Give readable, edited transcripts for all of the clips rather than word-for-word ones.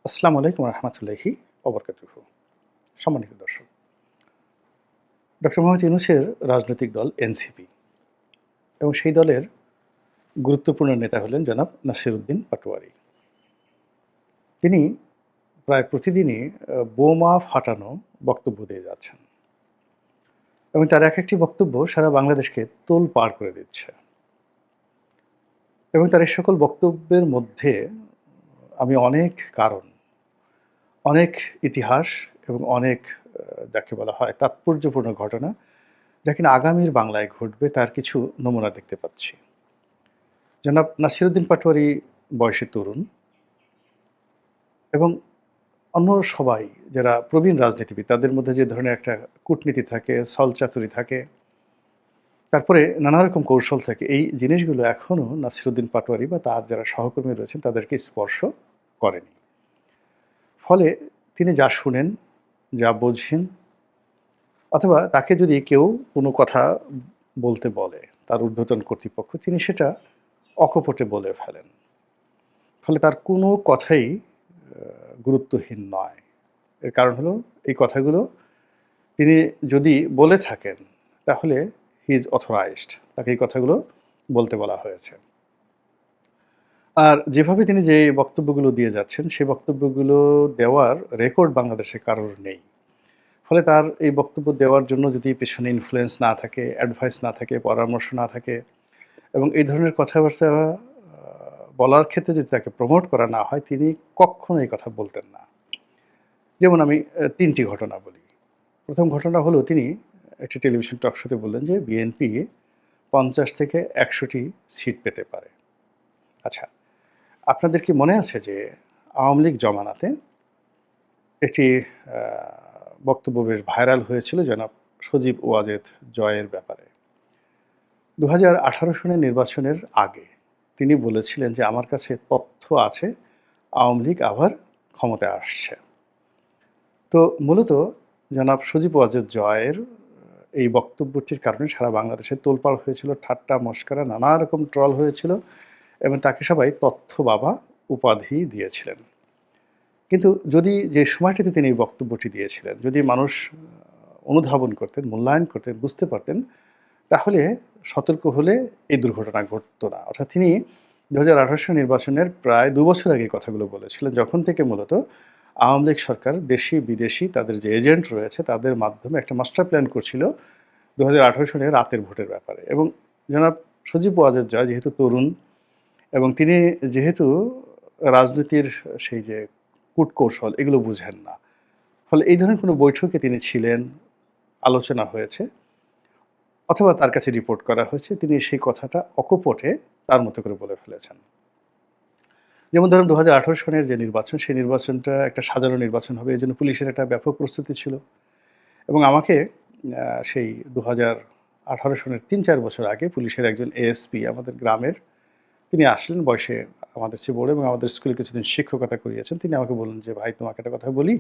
আসসালামু আলাইকুম রহমতুল্লাহি ওবরকাতুহু। সম্মানিত দর্শক, ডক্টর মোহাম্মদ ইউনূসের রাজনৈতিক দল এনসিপি এবং সেই দলের গুরুত্বপূর্ণ নেতা হলেন জনাব নাসিরউদ্দিন পাটোয়ারি। তিনি প্রায় প্রতিদিনই বোমা ফাটানো বক্তব্য দিয়ে যাচ্ছেন এবং তার এক একটি বক্তব্য সারা বাংলাদেশকে তোলপাড় করে দিচ্ছে। এবং তার এই সকল বক্তব্যের মধ্যে আমি অনেক কারণ, অনেক ইতিহাস এবং অনেক যাকে বলা হয় তাৎপর্যপূর্ণ ঘটনা যা কিনা আগামীর বাংলায় ঘটবে তার কিছু নমুনা দেখতে পাচ্ছি। জনাব নাসিরউদ্দিন পাটোয়ারি বয়সে তরুণ এবং অন্য সবাই যারা প্রবীণ রাজনীতিবিদ তাদের মধ্যে যে ধরনের একটা কূটনীতি থাকে, ছলচাতুরি থাকে, তারপরে নানা রকম কৌশল থাকে, এই জিনিসগুলো এখনো নাসিরউদ্দিন পাটোয়ারি বা তার যারা সহকর্মী রয়েছেন তাদেরকে স্পর্শ করেনি। ফলে তিনি যা শুনেন, যা বোঝেন অথবা তাকে যদি কেউ কোনো কথা বলতে বলে, তার ঊর্ধ্বতন কর্তৃপক্ষ, তিনি সেটা অকপটে বলে ফেলেন। ফলে তার কোনো কথাই গুরুত্বহীন নয়। এর কারণ হলো এই কথাগুলো তিনি যদি বলে থাকেন তাহলে হি ইজ অথরাইজড। তাকে এই কথাগুলো বলতে বলা হয়েছে। আর যেভাবে তিনি যে বক্তব্যগুলো দিয়ে যাচ্ছেন সেই বক্তব্যগুলো দেওয়ার রেকর্ড বাংলাদেশে কারোর নেই। ফলে তার এই বক্তব্য দেওয়ার জন্য যদি পেছনে ইনফ্লুয়েন্স না থাকে, অ্যাডভাইস না থাকে, পরামর্শ না থাকে এবং এই ধরনের কথাবার্তা বলার ক্ষেত্রে যদি তাকে প্রমোট করা না হয়, তিনি কক্ষনো এই কথা বলতেন না। যেমন আমি ৩ টি ঘটনা বলি। ১ম ঘটনা হলো তিনি একটি টেলিভিশন টক শোতে বললেন যে বিএনপি ৫০ থেকে ১০০ টি সিট পেতে পারে। আচ্ছা, আপনাদের কি মনে আছে যে আওয়ামী লীগ জমানাতে একটি আ বক্তব্য বেশ ভাইরাল হয়েছিল জনাব সজীব ওয়াজেদ জয়ের ব্যাপারে। ২০১৮ সনের নির্বাচনের আগে তিনি বলেছিলেন যে, "আমার কাছে তথ্য আছে আওয়ামী লীগ আবার ক্ষমতায় আসছে।" তো মূলত জনাব সজীব ওয়াজেদ জয়ের এই বক্তব্যটির কারণে সারা বাংলাদেশে তোলপাড় হয়েছিল, ঠাট্টা মশকরা নানা রকম ট্রল হয়েছিল এবং তাকে সবাই তথ্য বাবা উপাধি দিয়েছিলেন। কিন্তু যদি যে সময়টাতে তিনি এই বক্তব্যটি দিয়েছিলেন, যদি মানুষ অনুধাবন করতেন, মূল্যায়ন করতেন, বুঝতে পারতেন, তাহলে সতর্ক হলে এই দুর্ঘটনা ঘটতো না। অর্থাৎ তিনি ২০১৮ সালের নির্বাচনের প্রায় ২ বছর আগে এই কথাগুলো বলেছিলেন। যখন থেকে মূলত আওয়ামী লীগ সরকার দেশি বিদেশি তাদের যে এজেন্ট রয়েছে তাদের মাধ্যমে একটা মাস্টার প্ল্যান করছিল ২০১৮ সালে রাতের ভোটের ব্যাপারে। এবং জনাব সজীব ওয়াজেদ জয় যেহেতু তরুণ এবং তিনি যেহেতু রাজনীতির সেই যে কূটকৌশল এগুলো বুঝেন না। ফলে এই ধরনের কোনো বৈঠকে তিনি ছিলেন, আলোচনা হয়েছে অথবা তার কাছে রিপোর্ট করা হয়েছে, তিনি সেই কথাটা অকপটে তার মতো করে বলে ফেলেছেন। যেমন ধরুন ২০১৮ সনের যে নির্বাচন, সেই নির্বাচনটা একটা সাধারণ নির্বাচন হবে। এজন্য পুলিশের একটা ব্যাপক প্রস্তুতি ছিল। এবং আমাকে সেই ২০১৮ সনের ৩-৪ বছর আগে পুলিশের একজন এএসপি আমাদের গ্রামের, তিনি আসলেন বয়সে আমাদের চেয়ে বড় এবং আমাদের স্কুলে কিছুদিন শিক্ষকতা করিয়েছেন। তিনি আমাকে বললেন যে, "ভাই তোমাকে একটা কথা বলি,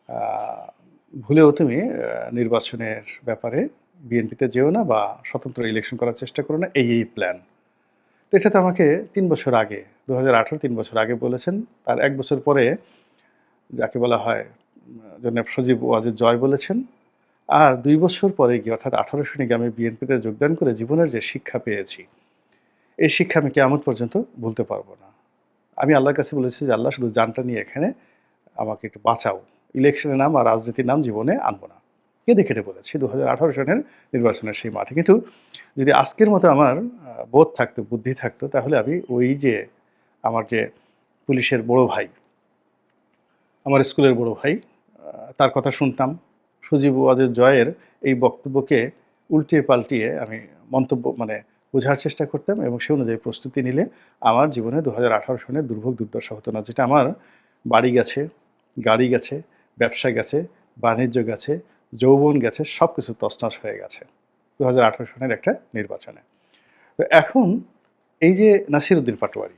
আ ভুলেও তুমি নির্বাচনের ব্যাপারে বিএনপিতে যেও না বা স্বতন্ত্র ইলেকশন করার চেষ্টা করো না। এই প্ল্যান।" তো এটা তো আমাকে ৩ বছর আগে ২০১৮ ৩ বছর আগে বলেছেন। তার ১ বছর পরে যাকে বলা হয় জনাব সজীব ওয়াজেদ জয় বলেছেন। আর ২ বছর পরে গিয়ে অর্থাৎ ১৮ সনে গিয়ে আমি বিএনপিতে যোগদান করে জীবনের যে শিক্ষা পেয়েছি, এই শিক্ষা আমি কিয়ামত পর্যন্ত ভুলতে পারব না। আমি আল্লাহর কাছে বলেছি যে, "আল্লাহ শুধু জানটা নিয়ে এখানে আমাকে একটু বাঁচাও। ইলেকশনের নাম আর রাজনীতির নাম জীবনে আনব না।" কেঁদে কেটে বলেছি ২০১৮ সনের নির্বাচনের সেই মাঠে। কিন্তু যদি আজকের মতো আমার বোধ থাকতো, বুদ্ধি থাকতো তাহলে আমি ওই যে আমার যে পুলিশের বড় ভাই, আমার স্কুলের বড় ভাই, তার কথা শুনতাম। সজীব ওয়াজেদ জয়ের এই বক্তব্যকে উল্টিয়ে পাল্টিয়ে আমি মন্তব্য মানে বোঝার চেষ্টা করতাম এবং সে অনুযায়ী প্রস্তুতি নিলে আমার জীবনে ২০১৮ সনের দুর্ভোগ দুর্দশা হতো না। যেটা আমার বাড়ি গেছে, গাড়ি গেছে, ব্যবসা গেছে, বাণিজ্য গেছে, যৌবন গেছে, সবকিছু তছনছ হয়ে গেছে ২০১৮ সনের একটা নির্বাচনে। তো এখন এই যে নাসিরউদ্দিন পাটোয়ারি,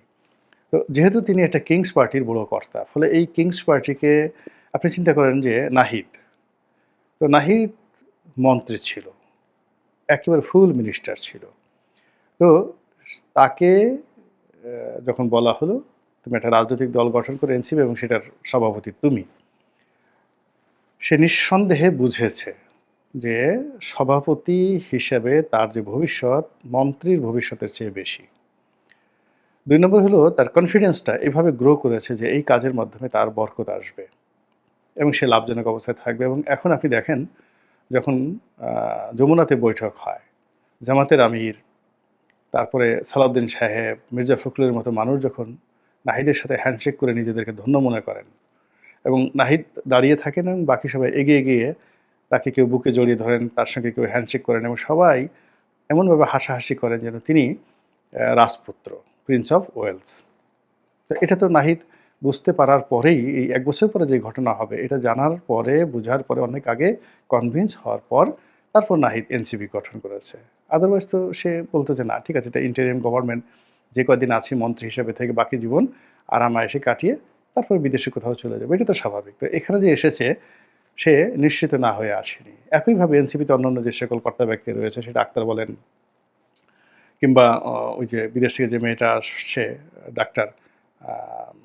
তো যেহেতু তিনি একটা কিংস পার্টির বড় কর্তা, ফলে এই কিংস পার্টিকে আপনি চিন্তা করেন যে নাহিদ, তো নাহিদ মন্ত্রী ছিল, একেবারে ফুল মিনিস্টার ছিল। তো তাকে যখন বলা হলো তুমি একটা রাজনৈতিক দল গঠন করে এনসিপি এবং সেটার সভাপতি তুমি। সে নিঃসন্দেহে বুঝেছে যে সভাপতি হিসেবে তার যে ভবিষ্যৎ মন্ত্রীর ভবিষ্যতের চেয়ে বেশি। ২ নম্বর হলো তার কনফিডেন্সটা এভাবে গ্রো করেছে যে এই কাজের মাধ্যমে তার বরকত আসবে এবং সে লাভজনক অবস্থায় থাকবে এবং এখন আপনি দেখেন যখন আ যমুনাতে বৈঠক হয়, জামাতের আমির, তারপরে সালাউদ্দিন সাহেব, মির্জা ফখরুলের মতো মানুষ যখন নাহিদের সাথে হ্যান্ডশেক করে নিজেদেরকে ধন্য মনে করেন এবং নাহিদ দাঁড়িয়ে থাকেন এবং বাকি সবাই এগিয়ে গিয়ে তাকে কেউ বুকে জড়িয়ে ধরেন, তার সঙ্গে কেউ হ্যান্ডশেক করেন এবং সবাই এমনভাবে হাসাহাসি করেন যেন তিনি রাজপুত্র, প্রিন্স অফ ওয়েলস। তো এটা তো নাহিদ বুঝতে পারার পরেই এই ১ বছর পরে যে ঘটনা হবে এটা জানার পরে, বুঝার পরে অনেক আগে কনভিন্স হওয়ার পর তারপর নাহিদ এনসিপি গঠন করেছে। আদারওয়াইজ তো সে বলত যে না ঠিক আছে এটা ইন্টারিম গভর্নমেন্ট যে কয়দিন আছি মন্ত্রী হিসেবে থেকে বাকি জীবন আরাম-আয়েশে কাটিয়ে তারপর বিদেশে কোথাও চলে যাবে। এটা তো স্বাভাবিক। তো এখানে যে এসেছে সে নিশ্চিত না হয়ে আসেনি। একইভাবে এনসিপিতে অন্যান্য যে সকল কর্তা ব্যক্তি রয়েছে সেটা আক্তার বলেন কিংবা ওই যে বিদেশ থেকে যে মেয়েটা আসছে ডাক্তার আম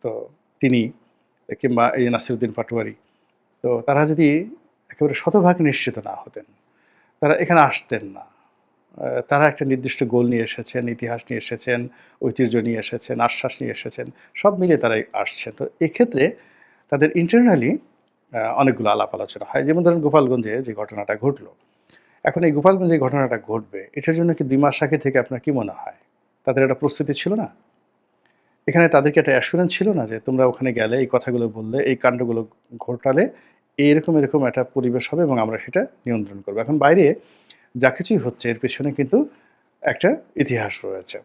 তো তিনি কিংবা এই নাসিরুদ্দিন পাটোয়ারি। তো তারা যদি একেবারে শতভাগ নিশ্চিত না হতেন, তারা এখানে আসতেন না। তারা একটা নির্দিষ্ট গোল নিয়ে এসেছেন, ইতিহাস নিয়ে এসেছেন, ঐতিহ্য নিয়ে এসেছেন, আশ্বাস নিয়ে এসেছেন। সব মিলিয়ে তারা আসছেন। তো এক্ষেত্রে তাদের ইন্টারনালি অনেকগুলো আলাপ আলোচনা হয়। যেমন ধরেন গোপালগঞ্জে যে ঘটনাটা ঘটল। এখন এই গোপালগঞ্জে এই ঘটনাটা ঘটবে, এটার জন্য কি ২ মাস আগে থেকে আপনার কি মনে হয়? তাদের একটা প্রস্তুতি ছিল না? এখানে তাদেরকে একটা অ্যাসুরেন্স ছিল না যে তোমরা ওখানে গেলে এই কথাগুলো বললে, এই কাণ্ডগুলো ঘটালে এরকম একটা পরিবেশ হবে এবং আমরা সেটা নিয়ন্ত্রণ করব। এখন বাইরে যা কিছুই হচ্ছে এর পেছনে কিন্তু একটা ইতিহাস রয়েছে।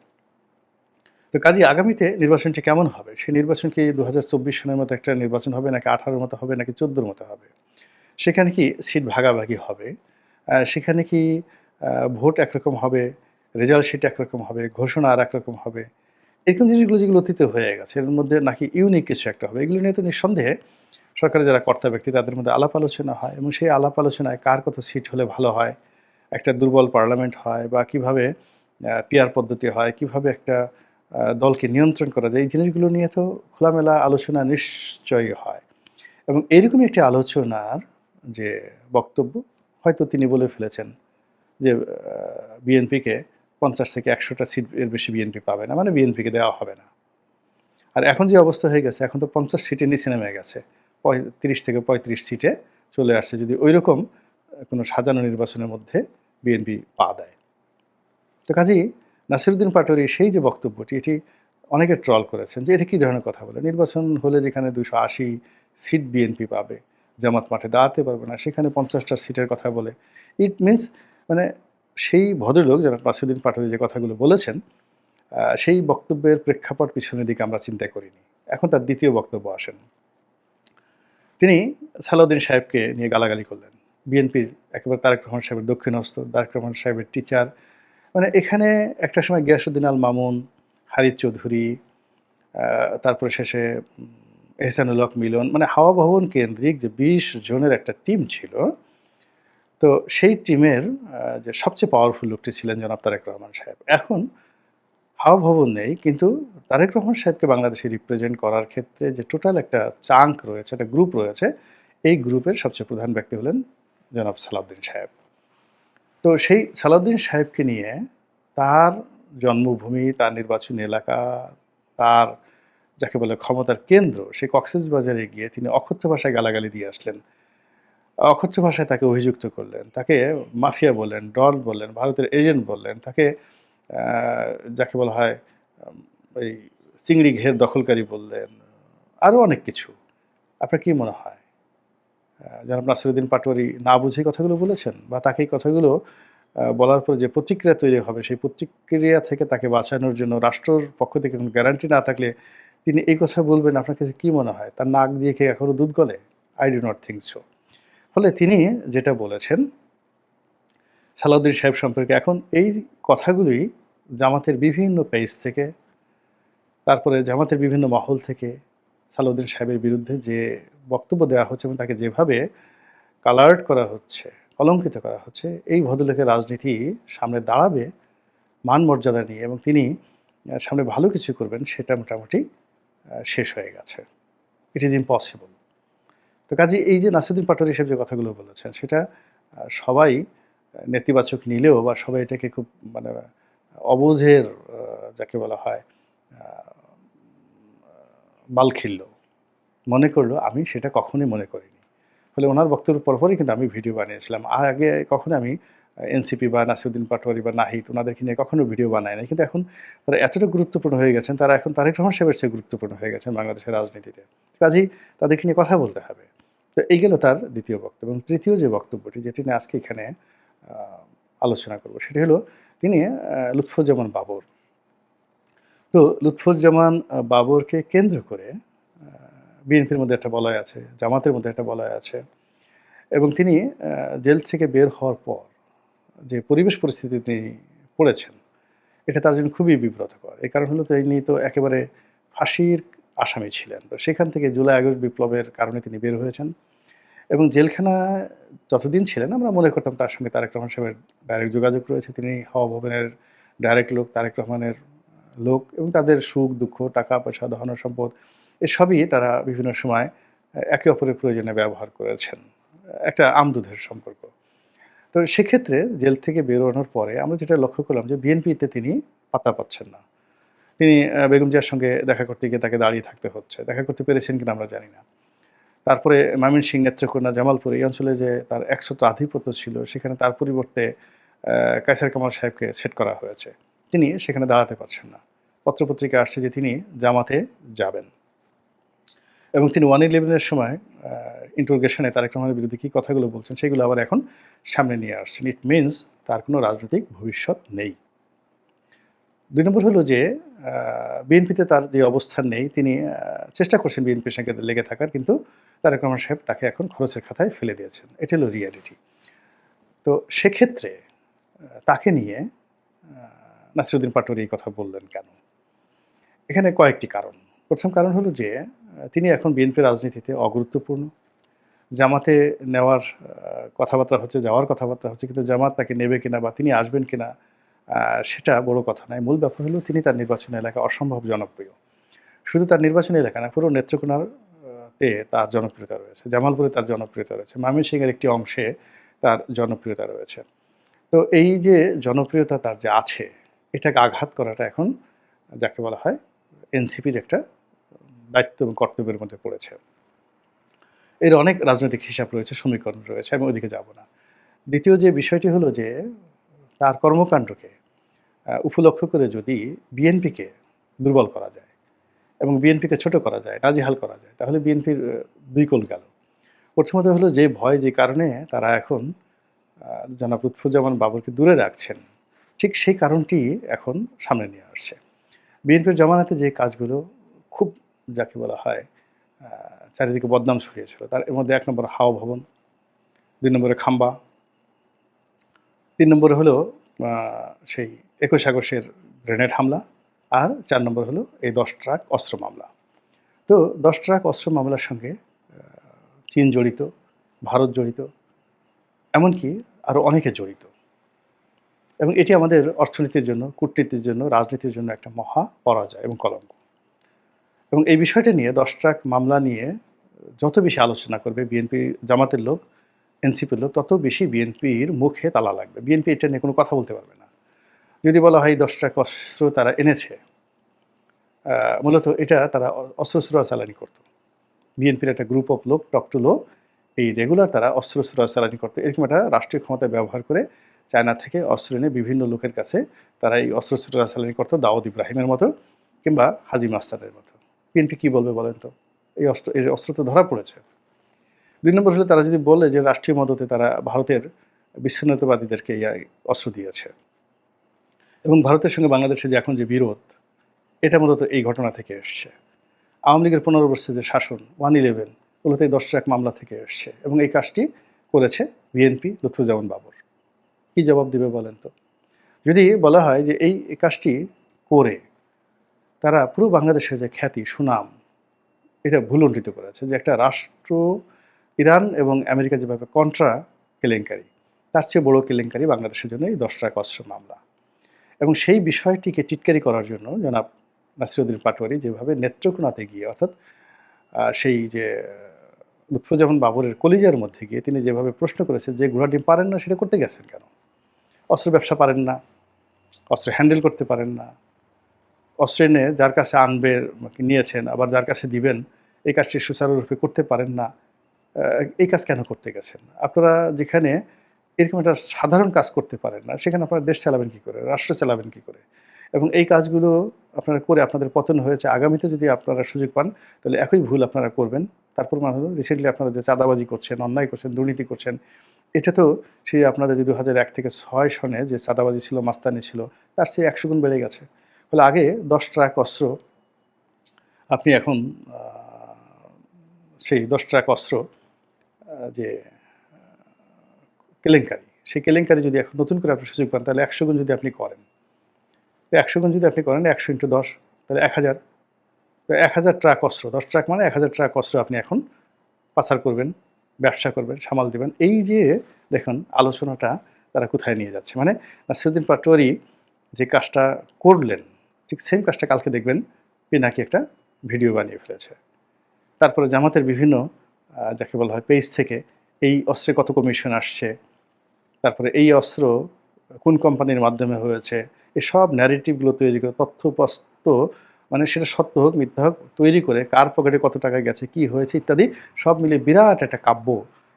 তো কাজেই আগামীতে নির্বাচনটি কেমন হবে? সেই নির্বাচন কি ২০২৪ সনের মতো একটা নির্বাচন হবে নাকি ১৮ র মতো হবে নাকি ১৪ র মতো হবে? সেখানে কি সিট ভাগাভাগি হবে? সেখানে কি আ ভোট একরকম হবে, রেজাল্ট শিট একরকম হবে, ঘোষণা আরেক রকম হবে? এরকম জিনিসগুলো যেগুলো অতীতে হয়ে গেছে, এর মধ্যে নাকি ইউনিক কিছু একটা হবে। এগুলো নিয়ে তো নিঃসন্দেহে সরকারের যারা কর্তা ব্যক্তি তাদের মধ্যে আলাপ আলোচনা হয় এবং সেই আলাপ আলোচনায় কার কত সিট হলে ভালো হয়, একটা দুর্বল পার্লামেন্ট হয় বা কিভাবে পিয়ার পদ্ধতি হয়, কিভাবে একটা দলকে নিয়ন্ত্রণ করা যায়, এই জিনিসগুলো নিয়ে তো খোলামেলা আলোচনা নিশ্চয়ই হয় এবং এরকমই একটি আলোচনার যে বক্তব্য হয়তো তিনি বলে ফেলেছেন যে বিএনপিকে ৫০ থেকে ১০০ টা সিট এর বেশি বিএনপি পাবে না। মানে বিএনপিকে দেওয়া হবে না। আর এখন যে অবস্থা হয়ে গেছে এখন তো ৫০ সিটের নিচে নেমে গেছে। ৩০ থেকে ৩৫ সিটে চলে আসছে। যদি ঐরকম কোনো সাজানো নির্বাচনের মধ্যে বিএনপি পা দেয়। তো কাজেই নাসিরুদ্দিন পাটোয়ারি সেই যে বক্তব্যটি এটি অনেকে ট্রল করেছেন যে এটা কি ধরনের কথা বলে? নির্বাচন হলে যেখানে ২৮০ সিট বিএনপি পাবে, জামাত মাঠে দাঁড়াতে পারবে না, সেখানে ৫০ টা সিটের কথা বলে। ইট মিনস মানে সেই ভদ্রলোক জনাব নাসিরুদ্দিন পাটোয়ারি যে কথাগুলো বলেছেন, সেই বক্তব্যের প্রেক্ষাপট পিছনের দিকে আমরা চিন্তা করিনি। এখন তার ২য় বক্তব্য আসেন। তিনি সালাউদ্দিন সাহেবকে নিয়ে গালাগালি করলেন। বিএনপির একেবারে তারেক রহমান সাহেবের দক্ষিণহস্ত, তারেক রহমান সাহেবের টিচার। মানে এখানে একটা সময় গিয়াসউদ্দিন আল মামুন, হারিছ চৌধুরী, আ তারপরে শেষে এহসানুল হক মিলন মানে হাওয়া ভবন কেন্দ্রিক যে ২০ জনের একটা টিম ছিল, তো সেই টিমের যে সবচেয়ে পাওয়ারফুল লোকটি ছিলেন জনাব তারেক রহমান সাহেব। এখন হাওয়া ভবন নেই কিন্তু তারেক রহমান সাহেবকে বাংলাদেশে রিপ্রেজেন্ট করার ক্ষেত্রে যে টোটাল একটা চাঙ্ক রয়েছে, একটা গ্রুপ রয়েছে, এই গ্রুপের সবচেয়ে প্রধান ব্যক্তি হলেন জনাব সালাউদ্দিন সাহেব। তো সেই সালাউদ্দিন সাহেবকে নিয়ে তার জন্মভূমি, তার নির্বাচনী এলাকা, তার যাকে বলে ক্ষমতার কেন্দ্র, সেই কক্সবাজারে গিয়ে তিনি অকথ্য ভাষায় গালাগালি দিয়ে আসলেন। অকথ্য ভাষায় তাকে অভিযুক্ত করলেন। তাকে মাফিয়া বললেন, ডন বললেন, ভারতের এজেন্ট বললেন। তাকে আ যাকে বলা হয় আম এই চিংড়ি ঘের দখলকারী বললেন। আরো অনেক কিছু। আপনার কি মনে হয়? জনাব নাসিরুদ্দিন পাটোয়ারি না বুঝেই কথাগুলো বলেছেন? বা তাকে এই কথাগুলো বলার পরে যে প্রতিক্রিয়া তৈরি হবে, সেই প্রতিক্রিয়া থেকে তাকে বাঁচানোর জন্য রাষ্ট্রর পক্ষ থেকে কোনো গ্যারান্টি না থাকলে তিনি এই কথা বলবেন আপনার কাছে কি মনে হয়? তার নাক দিয়ে কি এখনো দুধ গলে? I do not think so. ফলে তিনি যেটা বলেছেন সালাউদ্দিন সাহেব সম্পর্কে এখন এই কথাগুলোই জামাতের বিভিন্ন পেজ থেকে, তারপরে জামাতের বিভিন্ন মহল থেকে সালাউদ্দিন সাহেবের বিরুদ্ধে যে বক্তব্য দেওয়া হচ্ছে এবং তাকে যেভাবে কালার্ড করা হচ্ছে, কলঙ্কিত করা হচ্ছে, এই ভদ্রলোকের রাজনীতি সামনে দাঁড়াবে মান মর্যাদা নিয়ে এবং তিনি সামনে ভালো কিছু করবেন সেটা মোটামুটি শেষ হয়ে গেছে। It is impossible. তো কাজেই এই যে নাসিরুদ্দিন পাটোয়ারি সাহেব যে কথাগুলো বলেছেন সেটা সবাই নেতিবাচক নিলেও বা সবাই এটাকে খুব মানে অবুঝের যাকে বলা হয় আ বালখিল্য মনে করল, আমি সেটা কখনোই মনে করিনি। ফলে উনার বক্তব্যের পরপরই কিন্তু আমি ভিডিও বানিয়েছিলাম। আর আগে কখনো আমি এনসিপি বা নাসিরুদ্দিন পাটোয়ারি বা নাহিদ উনাদেরকে নিয়ে কখনো ভিডিও বানাই নাই। কিন্তু এখন তারা এতটা গুরুত্বপূর্ণ হয়ে গেছেন, তারা এখন তারেক রহমান সাহেবের চেয়ে গুরুত্বপূর্ণ হয়ে গেছেন বাংলাদেশের রাজনীতিতে। কাজেই তাদেরকে নিয়ে কথা বলতে হবে। তো এই গেল তার ২য় বক্তব্য এবং ৩য় যে বক্তব্যটি যেটি নিয়ে আজকে এখানে আ আলোচনা করব সেটি হলো তিনি লুৎফুজ্জামান বাবর। তো লুৎফুজ্জামান বাবরকে কেন্দ্র করে বিএনপির মধ্যে একটা বলয় আছে, জামাতের মধ্যে একটা বলয় আছে এবং তিনি জেল থেকে বের হওয়ার পর যে পরিবেশ পরিস্থিতিতে তিনি পড়েছেন, এটা তার জন্য খুবই বিব্রতকর। এর কারণ হলো তিনি তো একেবারে ফাঁসির আসামি ছিলেন। তো সেখান থেকে জুলাই আগস্ট বিপ্লবের কারণে তিনি বের হয়েছেন এবং জেলখানায় যতদিন ছিলেন আমরা মনে করতাম তার সঙ্গে তারেক রহমান সাহেবের ডাইরেক্ট যোগাযোগ রয়েছে। তিনি হাওয়া ভবনের ডাইরেক্ট লোক, তারেক রহমানের লোক এবং তাদের সুখ-দুঃখ, টাকা-পয়সা, ধন-সম্পদ এসবই তারা বিভিন্ন সময় একে অপরের প্রয়োজনে ব্যবহার করেছেন। একটা আমদুধের সম্পর্ক। তো সেক্ষেত্রে জেল থেকে বেরোনোর পরে আমরা যেটা লক্ষ্য করলাম যে বিএনপিতে তিনি পাত্তা পাচ্ছেন না। তিনি বেগম জিয়ার সঙ্গে দেখা করতে গিয়ে তাকে দাঁড়িয়ে থাকতে হচ্ছে। দেখা করতে পেরেছেন কিনা আমরা জানি না। তারপরে ময়মনসিংহ, নেত্রকোনা, জামালপুর এই অঞ্চলে যে তার একছত্র আধিপত্য ছিল সেখানে তার পরিবর্তে কায়সার কামাল সাহেবকে সেট করা হয়েছে। তিনি সেখানে দাঁড়াতে পারছেন না। পত্রপত্রিকায় আসছে যে তিনি জামাতে যাবেন। এবং তিনি 111 এর সময় আ ইন্টারোগেশনে তারেক রহমানের বিরুদ্ধে কি কথাগুলো বলছেন সেগুলো আবার এখন সামনে নিয়ে আসছেন। ইট মিনস তার কোনো রাজনৈতিক ভবিষ্যৎ নেই। ২ নম্বর হলো যে আ বিএনপিতে তার যে অবস্থান নেই তিনি চেষ্টা করছেন বিএনপির সঙ্গে লেগে থাকার কিন্তু তারেক রহমান সাহেব তাকে এখন খরচের খাতায় ফেলে দিয়েছেন। এটা হলো রিয়ালিটি। তো সেক্ষেত্রে তাকে নিয়ে আ নাসিরুদ্দিন পাটোয়ারি এই কথা বললেন কেন? এখানে কয়েকটি কারণ। ১ম কারণ হলো যে তিনি এখন বিএনপির রাজনীতিতে অগুরুত্বপূর্ণ। জামাতে নেওয়ার কথাবার্তা হচ্ছে, যাওয়ার কথাবার্তা হচ্ছে কিন্তু জামাত তাকে নেবে কিনা বা তিনি আসবেন কিনা আ সেটা বড় কথা নয়। মূল ব্যাপার হলো তিনি তার নির্বাচনী এলাকায় অসম্ভব জনপ্রিয়। শুধু তার নির্বাচনী এলাকা না, পুরো নেত্রকোনার তে তার জনপ্রিয়তা রয়েছে। জামালপুরে তার জনপ্রিয়তা রয়েছে। ময়মনসিংহের একটি অংশে তার জনপ্রিয়তা রয়েছে। তো এই যে জনপ্রিয়তা তার যে আছে, এটাকে আঘাত করাটা এখন যাকে বলা হয় এনসিপির একটা দায়িত্ব এবং কর্তব্যের মধ্যে পড়েছে। এর অনেক রাজনৈতিক হিসাব রয়েছে, সমীকরণ রয়েছে। আমি ওদিকে যাব না। ২য় যে বিষয়টি হলো যে তার কর্মকাণ্ডকে উপলক্ষ করে যদি বিএনপিকে দুর্বল করা যায় এবং বিএনপিকে ছোট করা যায়, নাজেহাল করা যায়, তাহলে বিএনপির ২ কুল গেল। প্রথমত হলো যে ভয় যে কারণে তারা এখন জনাব লুৎফুজ্জামান বাবরকে দূরে রাখছেন, ঠিক সেই কারণটি এখন সামনে নিয়ে আসছে। বিএনপির জমানাতে যে কাজগুলো খুব যাকে বলা হয় আ চারিদিকে বদনাম ছড়িয়েছিল। তার এর মধ্যে ১ নম্বর হাওয়া ভবন, ২ নম্বরে খাম্বা, ৩ নম্বরে হলো আ সেই ২১ আগস্টের গ্রেনেড হামলা, আর ৪ নম্বর হলো এই ১০ ট্রাক অস্ত্র মামলা। তো ১০ ট্রাক অস্ত্র মামলার সঙ্গে আ চীন জড়িত, ভারত জড়িত, এমনকি আরো অনেকে জড়িত। এবং এটি আমাদের অর্থনীতির জন্য, কূটনীতির জন্য, রাজনীতির জন্য একটা মহা পরাজয় এবং কলঙ্ক। এবং এই বিষয়টা নিয়ে ১০ ট্রাক মামলা নিয়ে যত বেশি আলোচনা করবে বিএনপি জামাতের লোক, এনসিপির লোক, তত বেশি বিএনপির মুখে তালা লাগবে। বিএনপি এটা নিয়ে কোনো কথা বলতে পারবে না। যদি বলা হয় ১০ ট্রাক অস্ত্র তারা এনেছে, আ মূলত এটা তারা অস্ত্র-শস্ত্র চালানি করত। বিএনপির একটা গ্রুপ অফ লোক, টক টু লো, এই রেগুলার তারা অস্ত্র-শস্ত্র চালানি করত। এরকম একটা রাষ্ট্রীয় ক্ষমতা ব্যবহার করে চায়না থেকে অস্ত্র এনে বিভিন্ন লোকের কাছে তারা এই অস্ত্র-শস্ত্র চালানি করত, দাউদ ইব্রাহিমের মতো কিংবা হাজী মাস্টারের মতো। বিএনপি কি বলবে বলেন তো? এই অস্ত্র তো ধরা পড়েছে। ২ নম্বর হলো তারা যদি বলে যে রাষ্ট্রীয় মদতে তারা ভারতের বিচ্ছিন্নতাবাদীদেরকে অস্ত্র দিয়েছে এবং ভারতের সঙ্গে বাংলাদেশের যে এখন যে বিরোধ, এটা মূলত এই ঘটনা থেকে এসছে। আওয়ামী লীগের ১৫ বর্ষের যে শাসন 111 মূলত এই ১০ ট্রাক মামলা থেকে এসছে এবং এই কাজটি করেছে বিএনপি, লুৎফুজ্জামান বাবর। কি জবাব দিবে বলেন তো? যদি বলা হয় যে এই কাজটি করে তারা পুরো বাংলাদেশের যে খ্যাতি, সুনাম এটা ভুলুণ্ঠিত করেছে যে একটা রাষ্ট্র ইরান এবং আমেরিকা যেভাবে কন্ট্রা কেলেঙ্কারি, তার চেয়ে বড় কেলেঙ্কারি বাংলাদেশের জন্য এই ১০ ট্রাক অস্ত্র মামলা। এবং সেই বিষয়টিকে টিটকারি করার জন্য জনাব নাসিরউদ্দিন পাটোয়ারি যেভাবে নেত্রকোনাতে গিয়ে অর্থাৎ সেই যে লুৎফুজ্জামান বাবরের কলিজার মধ্যে গিয়ে তিনি যেভাবে প্রশ্ন করেছেন যে ঘোড়া ডিম পারেন না সেটা করতে গেছেন কেন? অস্ত্র ব্যবসা পারেন না, অস্ত্র হ্যান্ডেল করতে পারেন না, অস্ত্র এনে যার কাছে নিয়েছেন আবার যার কাছে দিবেন এই কাজটি সুচারুরূপে করতে পারেন না, এই কাজ কেন করতে গেছেন? আপনারা যেখানে এরকম একটা সাধারণ কাজ করতে পারেন না, সেখানে আপনারা দেশ চালাবেন কী করে? রাষ্ট্র চালাবেন কী করে? এবং এই কাজগুলো আপনারা করে আপনাদের পতন হয়েছে। আগামীতে যদি আপনারা সুযোগ পান, তাহলে একই ভুল আপনারা করবেন। তারপর মানে হলো রিসেন্টলি আপনারা যে চাঁদাবাজি করছেন, অন্যায় করছেন, দুর্নীতি করছেন, এটা তো সেই আপনাদের যে ২০০১ থেকে ৬ সনে যে চাঁদাবাজি ছিল, মাস্তানি ছিল, তার চেয়ে ১০০ গুণ বেড়ে গেছে। ফলে আগে ১০ ট্রাক অস্ত্র আপনি এখন আ সেই ১০ ট্রাক অস্ত্র যে কেলেঙ্কারি, সেই কেলেঙ্কারি যদি এখন নতুন করে আপনি সুযোগ পান, তাহলে ১০০ গুণ যদি আপনি করেন, ১০০ গুণ যদি আপনি করেন ১০০ × ১০ তাহলে ১০০০। তো ১০০০ ট্রাক অস্ত্র, ১০ ট্রাক মানে ১০০০ ট্রাক অস্ত্র আপনি এখন পাচার করবেন, ব্যবসা করবেন, সামাল দিবেন। এই যে দেখুন আলোচনাটা তারা কোথায় নিয়ে যাচ্ছে। মানে নাসিরউদ্দিন পাটোয়ারি যে কাজটা করলেন, ঠিক সেম কাজটা কালকে দেখবেন পিনাকি একটা ভিডিও বানিয়ে ফেলেছে। তারপরে জামাতের বিভিন্ন যাকে বলা হয় পেজ থেকে এই অস্ত্রে কত কমিশন আসছে, তারপরে এই অস্ত্র কোন কোম্পানির মাধ্যমে হয়েছে, এসব ন্যারেটিভগুলো তৈরি করে তথ্য মানে সেটা সত্য হোক মিথ্যা হোক তৈরি করে কার পকেটে কত টাকা গেছে, কি হয়েছে ইত্যাদি সব মিলিয়ে বিরাট একটা কাব্য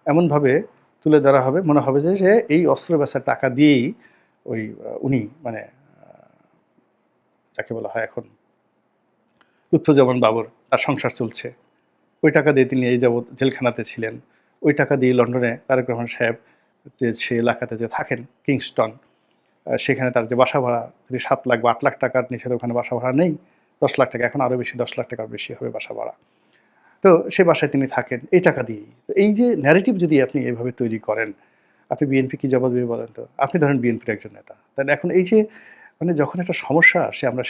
এমনভাবে তুলে ধরা হবে, মনে হবে যে সে এই অস্ত্র বেচার টাকা দিয়েই ওই উনি মানে যাকে বলা হয় এখন লুৎফুজ্জামান বাবর তার সংসার চলছে। ওই টাকা দিয়ে তিনি এই যাবৎ জেলখানাতে ছিলেন। ওই টাকা দিয়ে লন্ডনে তারেক রহমান সাহেব যে সে এলাকাতে যে থাকেন কিংস্টন, সেখানে তার যে বাসা ভাড়া যদি ৭ লাখ বা ৮ লাখ টাকার নিচে তো ওখানে বাসা ভাড়া নেই। ১০ লাখ টাকা, এখন আরও বেশি ১০ লাখ টাকার বেশি হবে বাসা ভাড়া। তো সে বাসায় তিনি থাকেন এই টাকা দিয়েই। তো এই যে ন্যারেটিভ যদি আপনি এভাবে তৈরি করেন, আপনি বিএনপি কি জবাব দেবে বলেন তো? আপনি ধরেন বিএনপির একজন নেতা। তাহলে এখন এই যে মানে যখন একটা সমস্যা আসে আমরা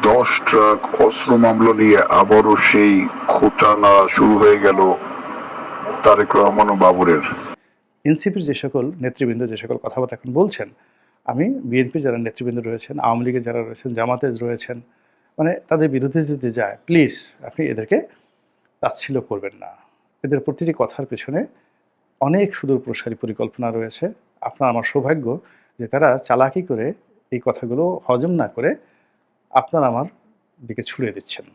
১০ ট্রাক অস্ত্র মামলা নিয়ে আবারও সেই খোঁটানা শুরু হয়ে গেল তারেক রহমান ও বাবরের। এনসিপির যে সকল নেতৃবৃন্দ যে সকল কথাবার্তা এখন বলছেন, আমি বিএনপির যারা নেতৃবৃন্দ রয়েছেন, আওয়ামী লীগের যারা রয়েছেন, জামাতে রয়েছেন, মানে তাদের বিরুদ্ধে যদি যায়, প্লিজ আপনি এদেরকে তাচ্ছিল্য করবেন না। এদের প্রতিটি কথার পেছনে অনেক সুদূর প্রসারী পরিকল্পনা রয়েছে। আপনার আমার সৌভাগ্য যে তারা চালাকি করে এই কথাগুলো হজম না করে আপনার আমার দিকে ছুড়ে দিচ্ছেন।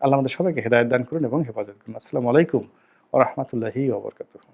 আল্লাহ আমাদের সবাইকে হেদায়েত দান করুন এবং হেফাজত করুন। আসসালামু আলাইকুম ওয়া রাহমাতুল্লাহি ওয়া বারাকাতুহু।